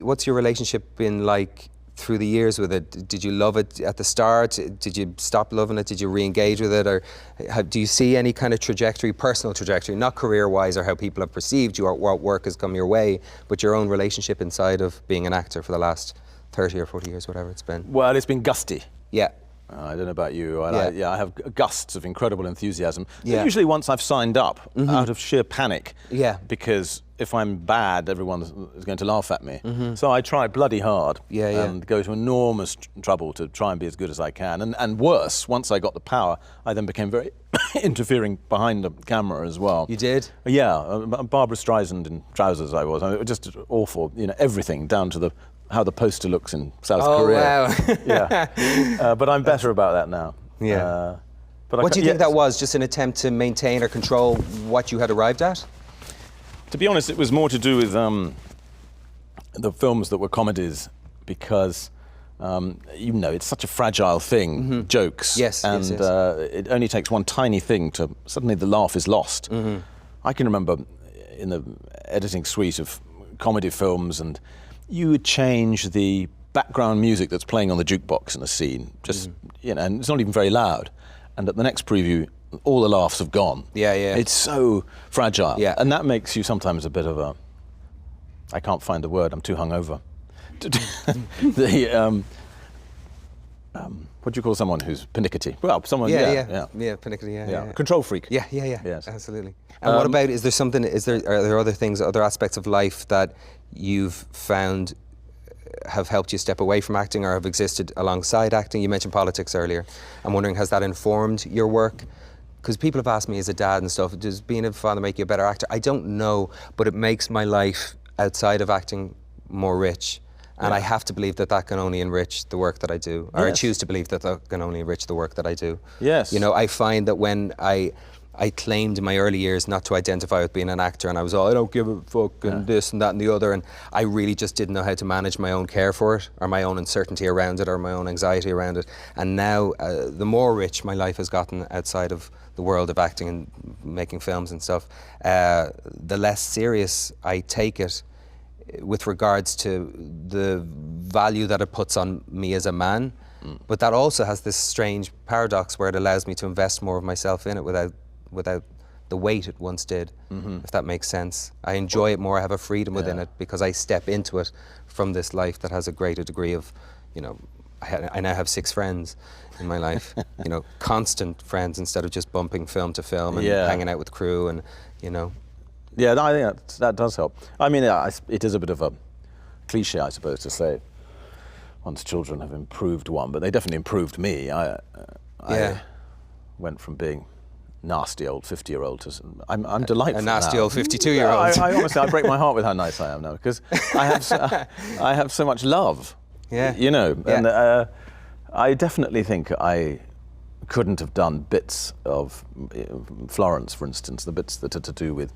What's your relationship been like through the years with it? Did you love it at the start? Did you stop loving it? Did you re-engage with it? Or do you see any kind of trajectory, personal trajectory, not career-wise or how people have perceived you or what work has come your way, but your own relationship inside of being an actor for the last 30 or 40 years, whatever it's been? Well, it's been gusty. Yeah. I don't know about you. Yeah. I have gusts of incredible enthusiasm. Yeah. Usually once I've signed up, out of sheer panic. Yeah. Because if I'm bad, everyone is going to laugh at me. So I try bloody hard and go to enormous trouble to try and be as good as I can. And worse, once I got the power, I then became very interfering behind the camera as well. You did? Yeah. Barbara Streisand in trousers I was. I mean, it was just awful, you know, everything down to how the poster looks in South Korea. Wow. Yeah. But I'm better about that now. Yeah. But what do you think that was? Just an attempt to maintain or control what you had arrived at? To be honest, it was more to do with the films that were comedies, because you know, it's such a fragile thing, jokes. Yes, and yes. It only takes one tiny thing to suddenly the laugh is lost. I can remember in the editing suite of comedy films, and you would change the background music that's playing on the jukebox in a scene, just you know, and it's not even very loud. And at the next preview, all the laughs have gone. Yeah, yeah. It's so fragile. Yeah. And that makes you sometimes a bit of a, I can't find the word, I'm too hungover. What do you call someone who's pernickety? Well, someone, Yeah, pernickety, yeah. Control freak. Yeah. Yes. Absolutely. And what about, are there other things, other aspects of life that you've found have helped you step away from acting or have existed alongside acting? You mentioned politics earlier. I'm wondering, has that informed your work? Because people have asked me as a dad and stuff, does being a father make you a better actor? I don't know, but it makes my life outside of acting more rich. And I have to believe that that can only enrich the work that I do. Or I choose to believe that that can only enrich the work that I do. Yes. You know, I find that when I claimed in my early years not to identify with being an actor, and I was all, I don't give a fuck, and this and that and the other, and I really just didn't know how to manage my own care for it, or my own uncertainty around it, or my own anxiety around it. And now, the more rich my life has gotten outside of the world of acting and making films and stuff, the less serious I take it with regards to the value that it puts on me as a man. But that also has this strange paradox where it allows me to invest more of myself in it without the weight it once did, if that makes sense. I enjoy it more, I have a freedom within it because I step into it from this life that has a greater degree of, you know, I now have 6 friends in my life, you know, constant friends instead of just bumping film to film and hanging out with crew and, you know. Yeah, I think that does help. I mean, it is a bit of a cliche, I suppose, to say one's children have improved one, but they definitely improved me. I went from being nasty old 50-year-old to I'm delightful. A nasty now. old 52-year-old. I honestly, I break my heart with how nice I am now, because I have so much love. Yeah. You know, and I definitely think I couldn't have done bits of Florence, for instance, the bits that are to do with,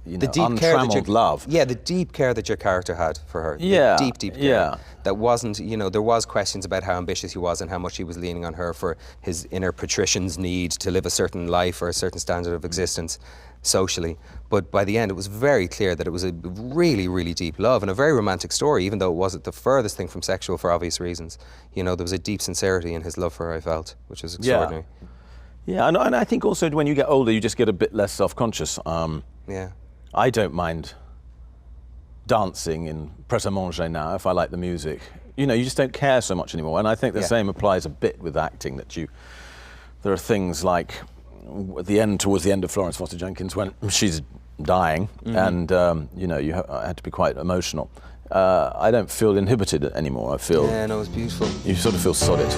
you know, untrammeled love. Yeah, the deep care that your character had for her. Yeah. The deep care. Yeah. That wasn't, you know, there was questions about how ambitious he was and how much he was leaning on her for his inner patrician's need to live a certain life or a certain standard of existence socially. But by the end, it was very clear that it was a really, really deep love and a very romantic story, even though it wasn't the furthest thing from sexual for obvious reasons. You know, there was a deep sincerity in his love for her, I felt, which was extraordinary. Yeah, and I think also when you get older, you just get a bit less self-conscious. I don't mind dancing in Pret-a-Manger now if I like the music. You know, you just don't care so much anymore. And I think the same applies a bit with acting, that there are things like towards the end of Florence Foster Jenkins, when she's dying, and you know, I had to be quite emotional. I don't feel inhibited anymore. I feel, yeah, no, it was beautiful. You sort of feel sodded.